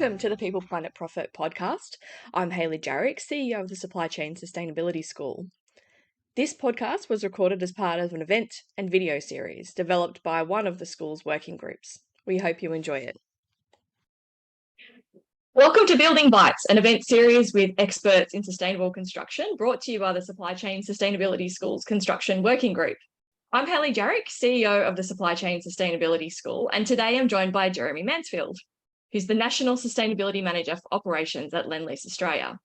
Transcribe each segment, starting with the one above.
Welcome to the People Planet Profit podcast. I'm Hayley Jarrick, CEO of the Supply Chain Sustainability School. This podcast was recorded as part of an event and video series developed by one of the school's working groups. We hope you enjoy it. Welcome to Building Bites, an event series with experts in sustainable construction, brought to you by the Supply Chain Sustainability School's Construction Working Group. I'm Hayley Jarrick, CEO of the Supply Chain Sustainability School, and today I'm joined by Jeremy Mansfield, who's the National Sustainability Manager for Operations at Lendlease Australia.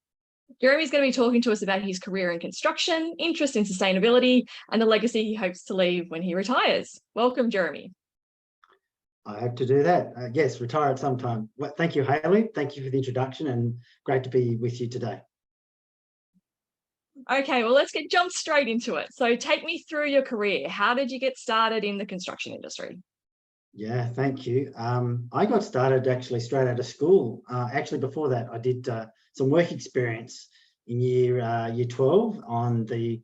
Jeremy's going to be talking to us about his career in construction, interest in sustainability, and the legacy he hopes to leave when he retires. Welcome, Jeremy. I hope to do that. Yes, retire at some time. Well, thank you, Hayley. Thank you for the introduction and great to be with you today. Okay, well, let's jump straight into it. So take me through your career. How did you get started in the construction industry? Yeah, thank you. I got started actually straight out of school. Actually, before that, I did some work experience in year 12 on the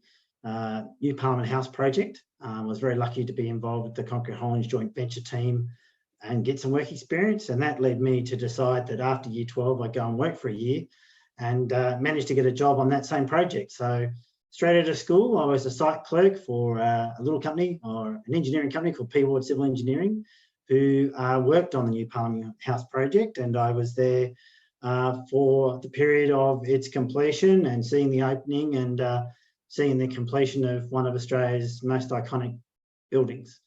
New Parliament House project. I was very lucky to be involved with the Concrete Holdings joint venture team and get some work experience. And that led me to decide that after year 12, I'd go and work for a year and managed to get a job on that same project. So straight out of school, I was a site clerk for a little company or an engineering company called P Ward Civil Engineering, who worked on the New Parliament House project. And I was there for the period of its completion and seeing the opening and seeing the completion of one of Australia's most iconic buildings.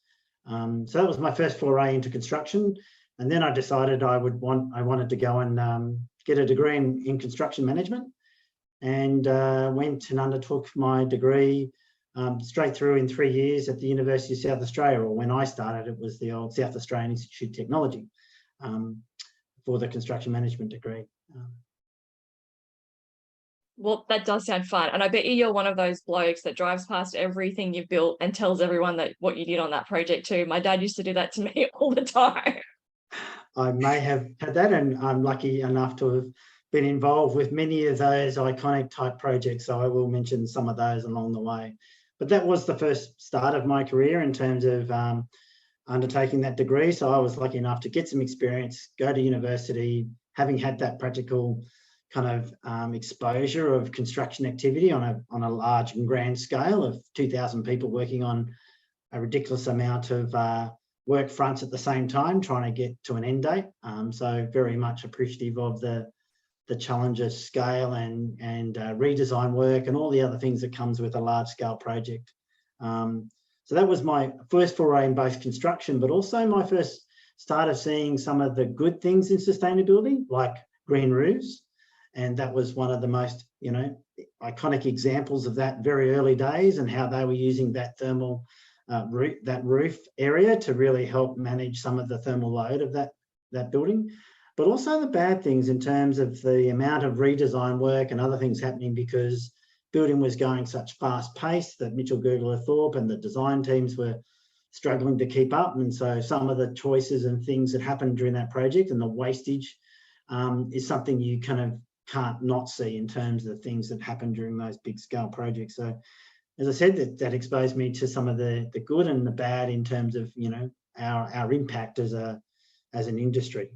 So that was my first foray into construction. And then I decided I wanted to go and get a degree in construction management, and went and undertook my degree straight through in 3 years at the University of South Australia, or when I started, it was the old South Australian Institute of Technology for the construction management degree. Well, that does sound fun. And I bet you're one of those blokes that drives past everything you've built and tells everyone that what you did on that project too. My dad used to do that to me all the time. I may have had that, and I'm lucky enough to have been involved with many of those iconic type projects. So I will mention some of those along the way. But that was the first start of my career in terms of undertaking that degree. So I was lucky enough to get some experience, go to university, having had that practical kind of exposure of construction activity on a large and grand scale of 2,000 people working on a ridiculous amount of work fronts at the same time, trying to get to an end date. So very much appreciative of the challenges, scale and redesign work and all the other things that comes with a large scale project. So that was my first foray in both construction, but also my first start of seeing some of the good things in sustainability, like green roofs. And that was one of the most, iconic examples of that very early days, and how they were using that thermal roof area to really help manage some of the thermal load of that building. But also the bad things in terms of the amount of redesign work and other things happening, because building was going such fast pace that Mitchell Googler Thorpe and the design teams were struggling to keep up. And so some of the choices and things that happened during that project and the wastage is something you kind of can't not see in terms of the things that happen during those big scale projects. So as I said, that exposed me to some of the good and the bad in terms of, our impact as an industry.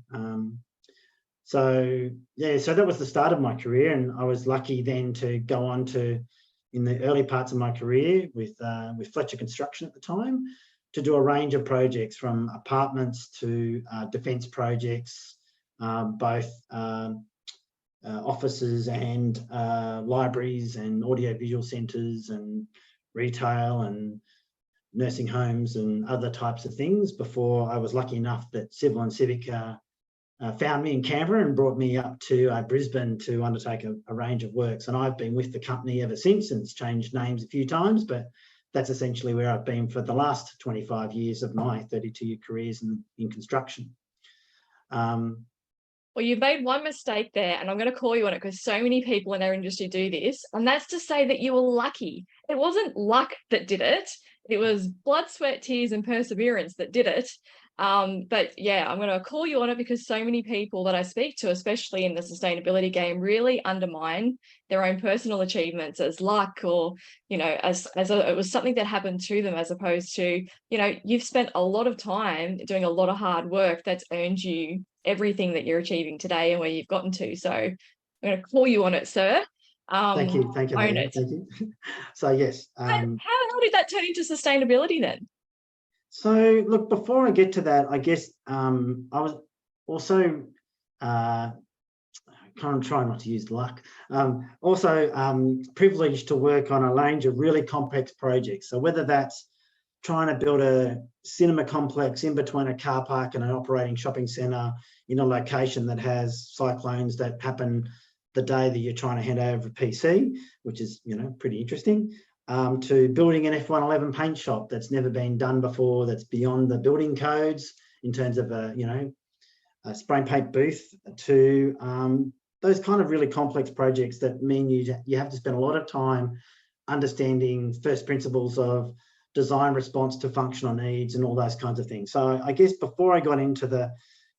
So that was the start of my career, and I was lucky then to go on to, in the early parts of my career with Fletcher Construction at the time, to do a range of projects from apartments to defence projects, both offices and libraries and audiovisual centres and retail and nursing homes and other types of things, before I was lucky enough that Civil and Civic found me in Canberra and brought me up to Brisbane to undertake a range of works. And I've been with the company ever since, and it's changed names a few times, but that's essentially where I've been for the last 25 years of my 32-year careers in construction. Well, you've made one mistake there, and I'm going to call you on it because so many people in our industry do this, and that's to say that you were lucky. It wasn't luck that did it. It was blood, sweat, tears, and perseverance that did it. But yeah, I'm going to call you on it because so many people that I speak to, especially in the sustainability game, really undermine their own personal achievements as luck, or, you know, it was something that happened to them, as opposed to, you know, you've spent a lot of time doing a lot of hard work that's earned you everything that you're achieving today and where you've gotten to. So I'm going to call you on it, sir. Thank you, Own Leah. it. Thank you. So yes. How did that turn into sustainability then? So look, before I get to that, I guess I was also kind of trying not to use luck. Also privileged to work on a range of really complex projects. So whether that's trying to build a cinema complex in between a car park and an operating shopping centre in a location that has cyclones that happen the day that you're trying to hand over a PC, which is, you know, pretty interesting, to building an F111 paint shop that's never been done before, that's beyond the building codes in terms of a, you know, a spray and paint booth, to those kind of really complex projects that mean you have to spend a lot of time understanding first principles of design response to functional needs and all those kinds of things. So I guess before I got into the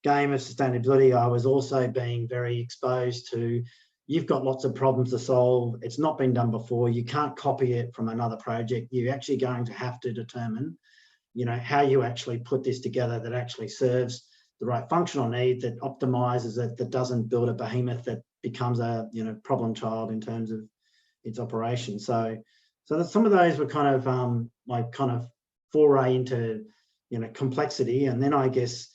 game of sustainability, I was also being very exposed to, you've got lots of problems to solve. It's not been done before. You can't copy it from another project. You're actually going to have to determine, you know, how you actually put this together that actually serves the right functional need, that optimizes it, that doesn't build a behemoth that becomes a, you know, problem child in terms of its operation. So that some of those were kind of my kind of foray into, you know, complexity. And then I guess,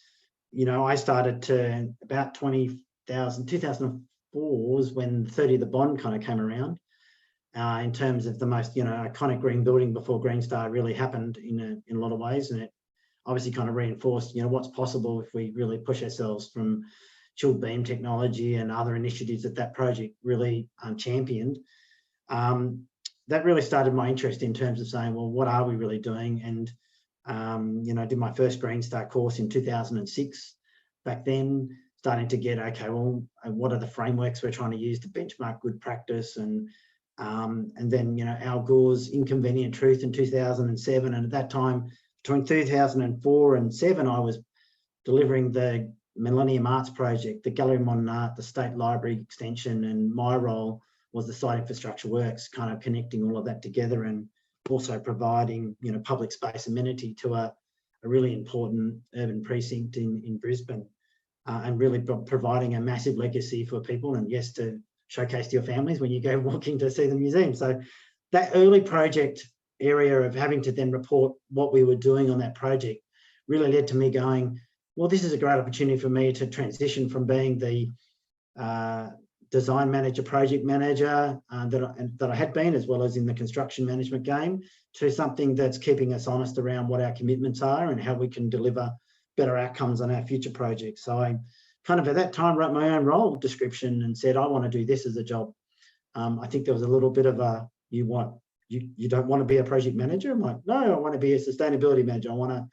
you know, I started to about 2004 was when 30 the Bond kind of came around, in terms of the most, you know, iconic green building before Green Star really happened in a lot of ways. And it obviously kind of reinforced, you know, what's possible if we really push ourselves, from chilled beam technology and other initiatives that project really championed. That really started my interest in terms of saying, well, what are we really doing? And you know, I did my first Green Star course in 2006. Back then, starting to get, okay, well, what are the frameworks we're trying to use to benchmark good practice? And then, you know, Al Gore's Inconvenient Truth in 2007. And at that time, between 2004 and 7, I was delivering the Millennium Arts Project, the Gallery of Modern Art, the State Library Extension, and my role was the site infrastructure works, kind of connecting all of that together, and also providing, you know, public space amenity to a really important urban precinct in Brisbane, and really providing a massive legacy for people, and yes, to showcase to your families when you go walking to see the museum. So that early project area of having to then report what we were doing on that project really led to me going, well, this is a great opportunity for me to transition from being the design manager, project manager that I had been, as well as in the construction management game, to something that's keeping us honest around what our commitments are and how we can deliver better outcomes on our future projects. So I kind of at that time wrote my own role description and said, I want to do this as a job. I think there was a little bit of a, you don't want to be a project manager? I'm like, no, I want to be a sustainability manager. I want to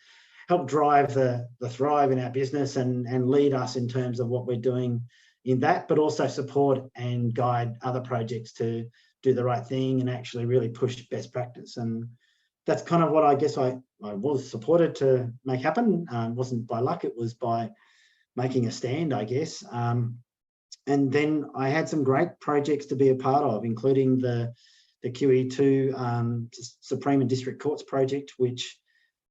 help drive the thrive in our business and lead us in terms of what we're doing in that, but also support and guide other projects to do the right thing and actually really push best practice. And that's kind of what I guess I was supported to make happen. It wasn't by luck, it was by making a stand, I guess. And then I had some great projects to be a part of, including the QE2 Supreme and District Courts project, which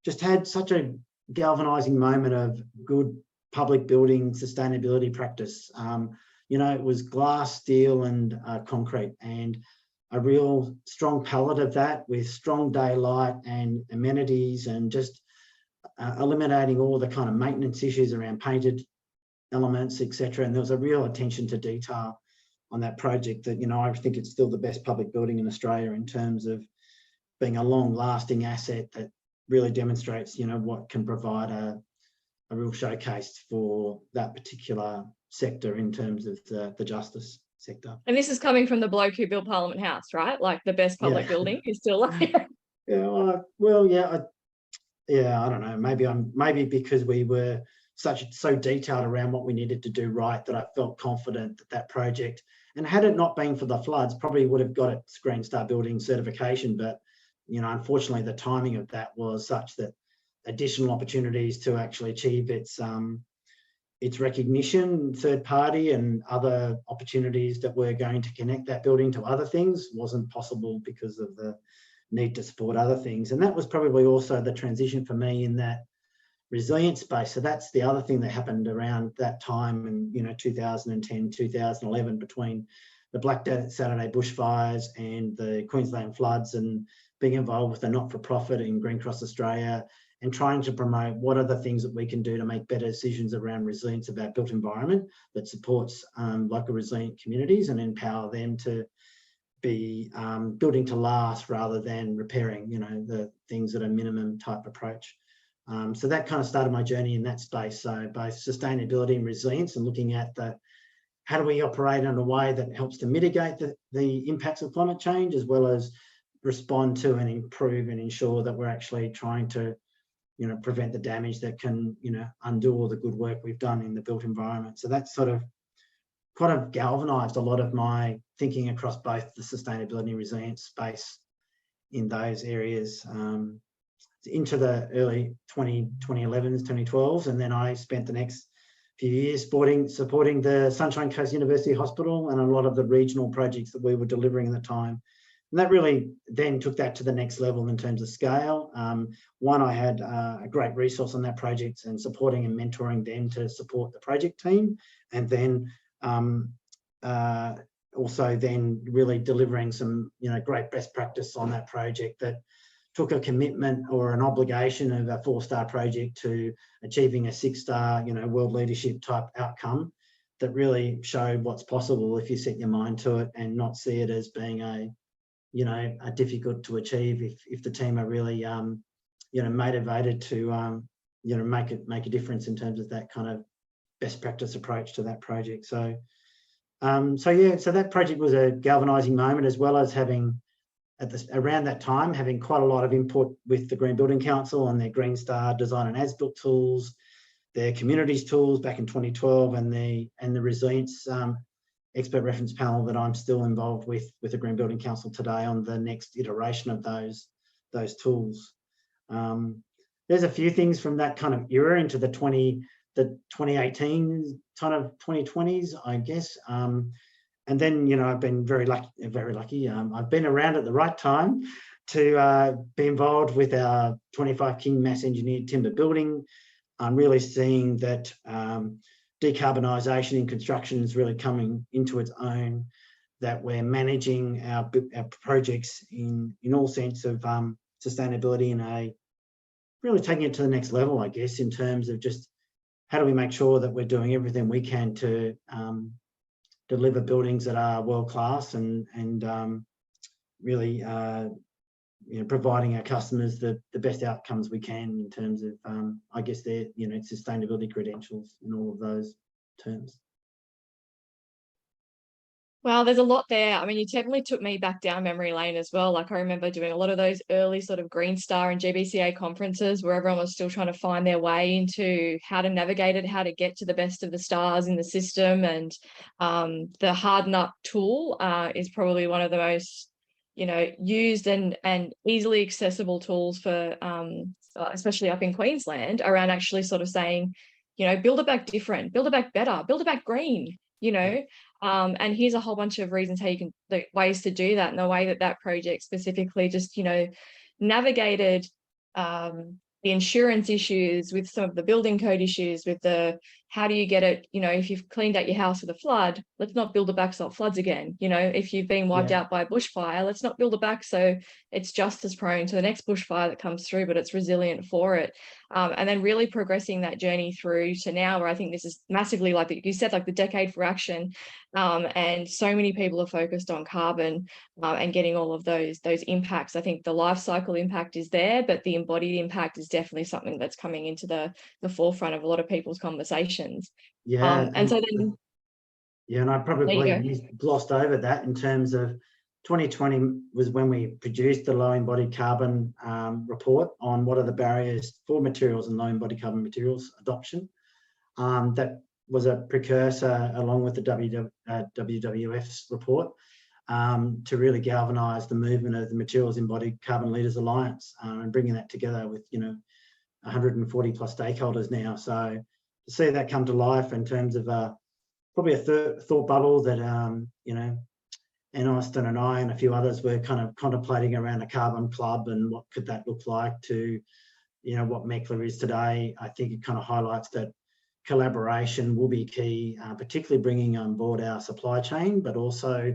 just had such a galvanizing moment of good public building sustainability practice. You know, it was glass, steel, and concrete, and a real strong palette of that with strong daylight and amenities, and just eliminating all the kind of maintenance issues around painted elements, etc. And there was a real attention to detail on that project that, you know, I think it's still the best public building in Australia in terms of being a long-lasting asset that really demonstrates, you know, what can provide a real showcase for that particular sector in terms of the justice sector. And this is coming from the bloke who built Parliament House, right? Like the best public building is still like. Yeah, well, yeah, I don't know. Maybe because we were so detailed around what we needed to do right, that I felt confident that project, and had it not been for the floods, probably would have got its Green Star building certification. But, you know, unfortunately, the timing of that was such that additional opportunities to actually achieve its recognition, third party and other opportunities that we're going to connect that building to other things wasn't possible because of the need to support other things. And that was probably also the transition for me in that resilience space. So that's the other thing that happened around that time in 2010, 2011, between the Black Saturday bushfires and the Queensland floods, and being involved with the not-for-profit in Green Cross Australia, and trying to promote what are the things that we can do to make better decisions around resilience of our built environment that supports local resilient communities and empower them to be building to last rather than repairing, the things that are minimum type approach. So that kind of started my journey in that space. So both sustainability and resilience, and looking at how do we operate in a way that helps to mitigate the impacts of climate change, as well as respond to and improve and ensure that we're actually trying to prevent the damage that can undo all the good work we've done in the built environment. So that's sort of kind of galvanized a lot of my thinking across both the sustainability and resilience space in those areas into the early 2011s, 2012s. And then I spent the next few years supporting the Sunshine Coast University Hospital and a lot of the regional projects that we were delivering at the time. And that really then took that to the next level in terms of scale. One, I had a great resource on that project and supporting and mentoring them to support the project team. And then also then really delivering some, great best practice on that project that took a commitment or an obligation of a 4-star project to achieving a 6-star, world leadership type outcome that really showed what's possible if you set your mind to it and not see it as being a difficult to achieve if the team are really, motivated to, make a difference in terms of that kind of best practice approach to that project. So, so that project was a galvanizing moment, as well as having around that time, having quite a lot of input with the Green Building Council and their Green Star design and as-built tools, their communities tools back in 2012, and the resilience expert reference panel that I'm still involved with the Green Building Council today on the next iteration of those tools. There's a few things from that kind of era into the 2018 kind of 2020s, I guess. And then, I've been very lucky. I've been around at the right time to be involved with our 25 King Mass Engineered Timber Building. I'm really seeing that decarbonisation in construction is really coming into its own, that we're managing our projects in all sense of sustainability and really taking it to the next level, I guess, in terms of just how do we make sure that we're doing everything we can to deliver buildings that are world-class and really providing our customers the best outcomes we can in terms of, I guess, their sustainability credentials in all of those terms. Well, there's a lot there. I mean, you definitely took me back down memory lane as well. Like, I remember doing a lot of those early sort of Green Star and GBCA conferences where everyone was still trying to find their way into how to navigate it, how to get to the best of the stars in the system. And the Harden Up tool is probably one of the most, used and easily accessible tools for, especially up in Queensland, around actually sort of saying, build it back different, build it back better, build it back green, and here's a whole bunch of reasons how you can, the ways to do that, and the way that project specifically just, navigated the insurance issues with some of the building code issues with how do you get it, if you've cleaned out your house with a flood, let's not build it back so it floods again. If you've been wiped out by a bushfire, let's not build it back so it's just as prone to the next bushfire that comes through, but it's resilient for it. And then really progressing that journey through to now, where I think this is massively, like you said, like the decade for action. And so many people are focused on carbon and getting all of those impacts. I think the life cycle impact is there, but the embodied impact is definitely something that's coming into the forefront of a lot of people's conversations. Yeah. And so then, and I probably glossed over that in terms of 2020 was when we produced the low embodied carbon report on what are the barriers for materials and low embodied carbon materials adoption. That was a precursor, along with the WWF's report, to really galvanise the movement of the Materials Embodied Carbon Leaders Alliance, and bringing that together with 140 plus stakeholders now. So to see that come to life in terms of probably a thought bubble that, you know, and Austin and I and a few others were kind of contemplating around a carbon club and what could that look like to, you know, what MECLA is today. I think it kind of highlights that collaboration will be key, particularly bringing on board our supply chain, but also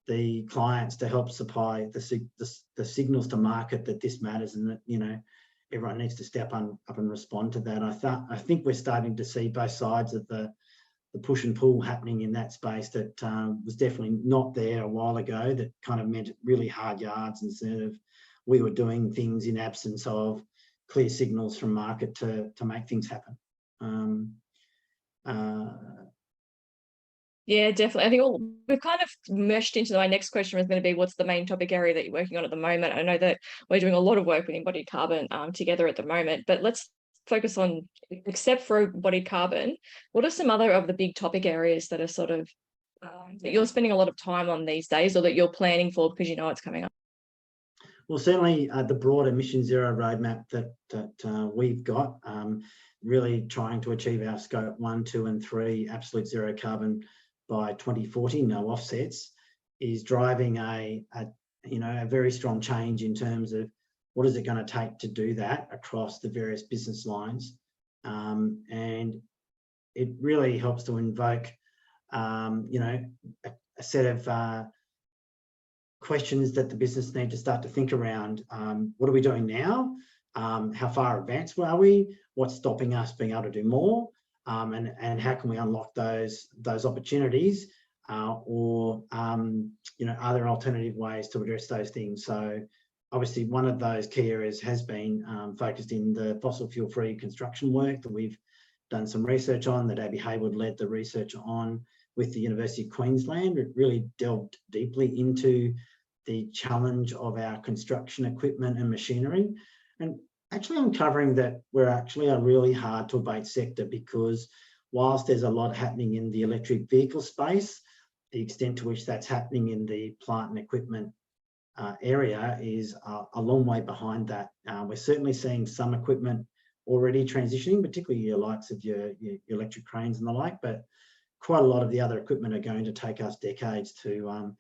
the clients to help supply the signals to market that this matters and that, you know, everyone needs to step up and respond to that. I think we're starting to see both sides of the push and pull happening in that space that was definitely not there a while ago, that kind of meant really hard yards instead of we were doing things in absence of clear signals from market to make things happen. Yeah, definitely. I think we've kind of meshed into my next question was going to be, what's the main topic area that you're working on at the moment? I know that we're doing a lot of work with embodied carbon together at the moment, but let's focus on, except for embodied carbon, what are some other of the big topic areas that are sort of that you're spending a lot of time on these days, or that you're planning for because you know it's coming up? Well, certainly the broad emission zero roadmap that we've got, really trying to achieve our scope 1, 2 and 3 absolute zero carbon by 2040, no offsets, is driving a very strong change in terms of what is it going to take to do that across the various business lines. And it really helps to invoke, a set of questions that the business need to start to think around. What are we doing now? How far advanced are we? What's stopping us being able to do more? And how can we unlock those opportunities? Are there alternative ways to address those things? So obviously one of those key areas has been focused in the fossil fuel free construction work that we've done some research on, that Abby Hayward led the research on with the University of Queensland. It really delved deeply into the challenge of our construction equipment and machinery, and actually uncovering that we're actually a really hard to abate sector, because whilst there's a lot happening in the electric vehicle space, the extent to which that's happening in the plant and equipment area is a long way behind that. We're certainly seeing some equipment already transitioning, particularly your likes of your electric cranes and the like, but quite a lot of the other equipment are going to take us decades to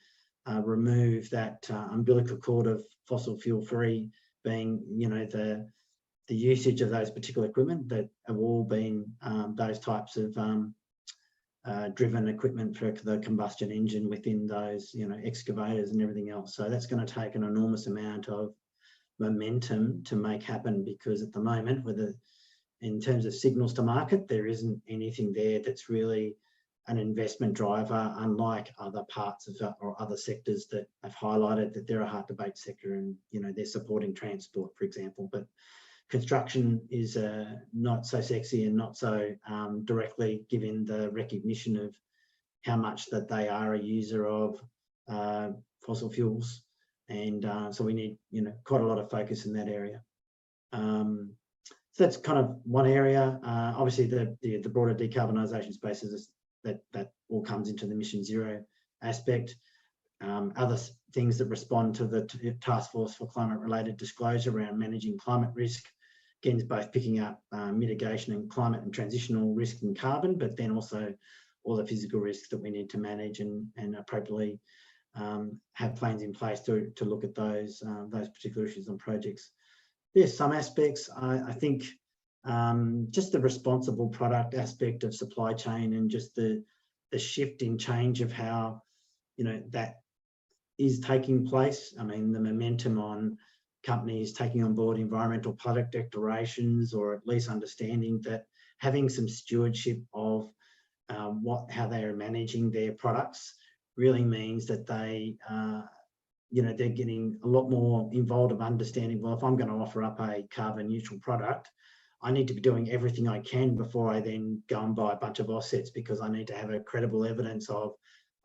remove that umbilical cord of fossil fuel free, being, you know, the usage of those particular equipment that have all been those types of driven equipment for the combustion engine within those, you know, excavators and everything else. So that's going to take an enormous amount of momentum to make happen, because at the moment, in terms of signals to market, there isn't anything there that's really an investment driver, unlike other parts of or other sectors that have highlighted that they're a hard to abate sector, and, you know, they're supporting transport, for example. But construction is not so sexy and not so directly given the recognition of how much that they are a user of fossil fuels. And so we need, you know, quite a lot of focus in that area. So that's kind of one area. Obviously, the broader decarbonisation space is that all comes into the Mission Zero aspect. Other things that respond to the Task Force for Climate-Related Disclosure around managing climate risk, again, is both picking up mitigation and climate and transitional risk and carbon, but then also all the physical risks that we need to manage and appropriately have plans in place to look at those particular issues and projects. There's some aspects, I think, just the responsible product aspect of supply chain, and just the shift in change of how, you know, that is taking place. I mean, the momentum on companies taking on board environmental product declarations, or at least understanding that having some stewardship of how they are managing their products really means that they, they're getting a lot more involved of understanding, well, if I'm going to offer up a carbon neutral product, I need to be doing everything I can before I then go and buy a bunch of offsets, because I need to have a credible evidence of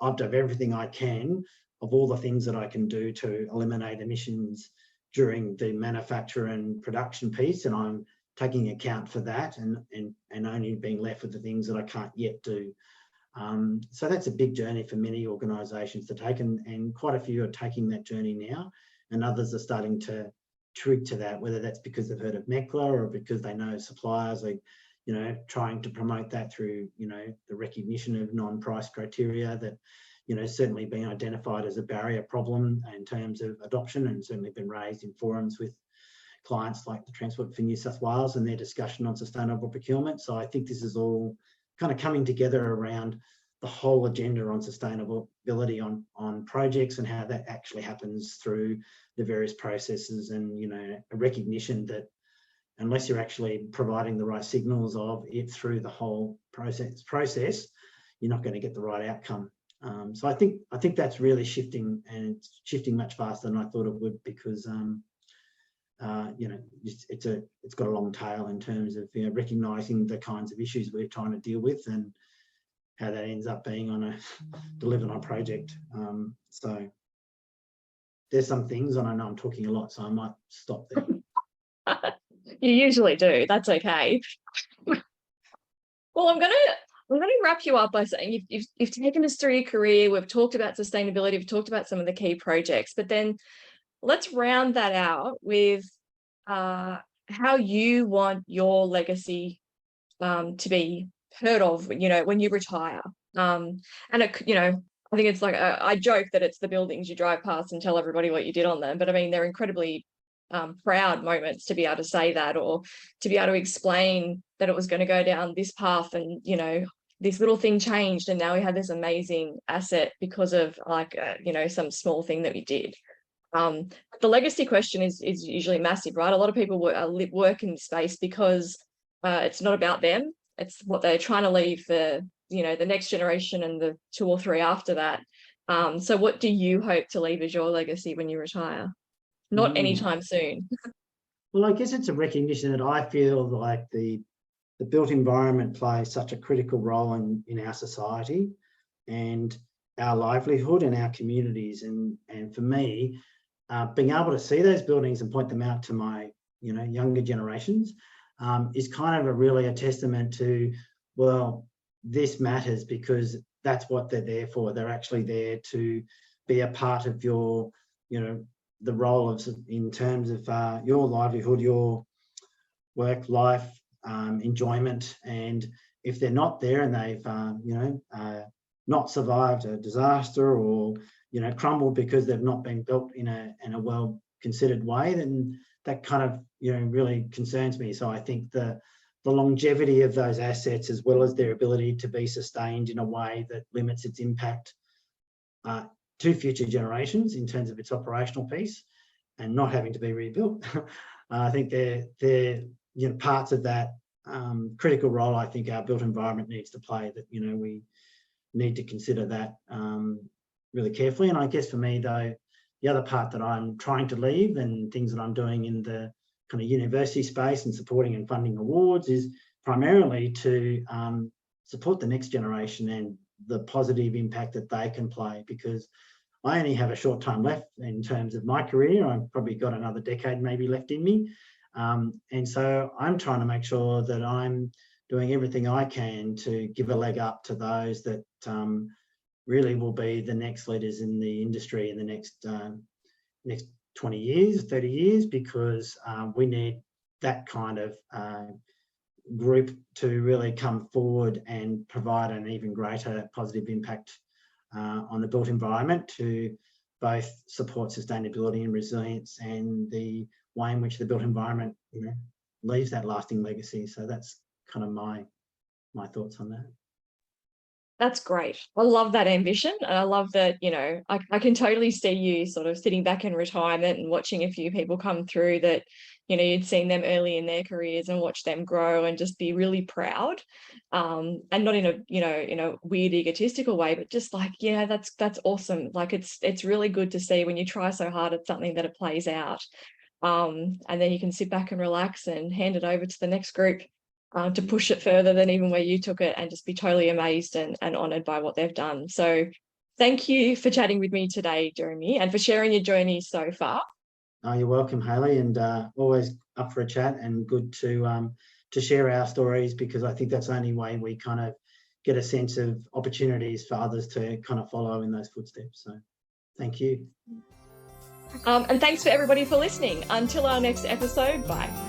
I've done everything I can of all the things that I can do to eliminate emissions during the manufacture and production piece, and I'm taking account for that and only being left with the things that I can't yet do. So that's a big journey for many organisations to take, and quite a few are taking that journey now, and others are starting to triggered to that, whether that's because they've heard of MECLA or because they know suppliers are, you know, trying to promote that through, you know, the recognition of non-price criteria that, you know, certainly being identified as a barrier problem in terms of adoption, and certainly been raised in forums with clients like the Transport for New South Wales and their discussion on sustainable procurement. So I think this is all kind of coming together around the whole agenda on sustainability on projects and how that actually happens through the various processes, and, you know, a recognition that unless you're actually providing the right signals of it through the whole process, you're not going to get the right outcome. So I think that's really shifting, and it's shifting much faster than I thought it would, because you know, it's got a long tail in terms of, you know, recognising the kinds of issues we're trying to deal with and how that ends up being on delivered on a project. So there's some things, and I know I'm talking a lot, so I might stop there. You usually do. That's okay. Well, I'm gonna wrap you up by saying you've taken us through your career. We've talked about sustainability. We've talked about some of the key projects, but then let's round that out with how you want your legacy to be heard of, you know, when you retire. And you know, I think it's like I joke that it's the buildings you drive past and tell everybody what you did on them, but I mean, they're incredibly proud moments to be able to say that, or to be able to explain that it was going to go down this path, and, you know, this little thing changed and now we have this amazing asset because of, like, you know, some small thing that we did. The legacy question is usually massive, right? A lot of people work in space because it's not about them. It's what they're trying to leave for, you know, the next generation and the 2 or 3 after that. So what do you hope to leave as your legacy when you retire? Not anytime soon. Well, I guess it's a recognition that I feel like the built environment plays such a critical role in our society and our livelihood and our communities. And for me, being able to see those buildings and point them out to my, you know, younger generations is kind of really a testament to, well, this matters because that's what they're there for. They're actually there to be a part of your, you know, the role of, in terms of your livelihood, your work life enjoyment. And if they're not there and they've you know, not survived a disaster, or, you know, crumbled because they've not been built in a well considered way, then that kind of, you know, really concerns me. So I think the longevity of those assets, as well as their ability to be sustained in a way that limits its impact to future generations in terms of its operational piece and not having to be rebuilt. I think they're, you know, parts of that critical role I think our built environment needs to play, that, you know, we need to consider that really carefully. And I guess for me, though, the other part that I'm trying to leave and things that I'm doing in the kind of university space and supporting and funding awards is primarily to support the next generation and the positive impact that they can play, because I only have a short time left in terms of my career. I've probably got another decade maybe left in me. And so I'm trying to make sure that I'm doing everything I can to give a leg up to those that really will be the next leaders in the industry in the next 20 years, 30 years, because we need that kind of group to really come forward and provide an even greater positive impact on the built environment, to both support sustainability and resilience and the way in which the built environment, you know, leaves that lasting legacy. So that's kind of my thoughts on that. That's great. I love that ambition. And I love that, you know, I can totally see you sort of sitting back in retirement and watching a few people come through that, you know, you'd seen them early in their careers and watch them grow and just be really proud. And not in a, you know, in a weird egotistical way, but just like, yeah, that's awesome. Like it's really good to see when you try so hard at something that it plays out. And then you can sit back and relax and hand it over to the next group to push it further than even where you took it, and just be totally amazed and honoured by what they've done. So thank you for chatting with me today, Jeremy, and for sharing your journey so far. Oh, you're welcome, Hayley, and always up for a chat, and good to share our stories, because I think that's the only way we kind of get a sense of opportunities for others to kind of follow in those footsteps. So thank you. And thanks for everybody for listening. Until our next episode, bye.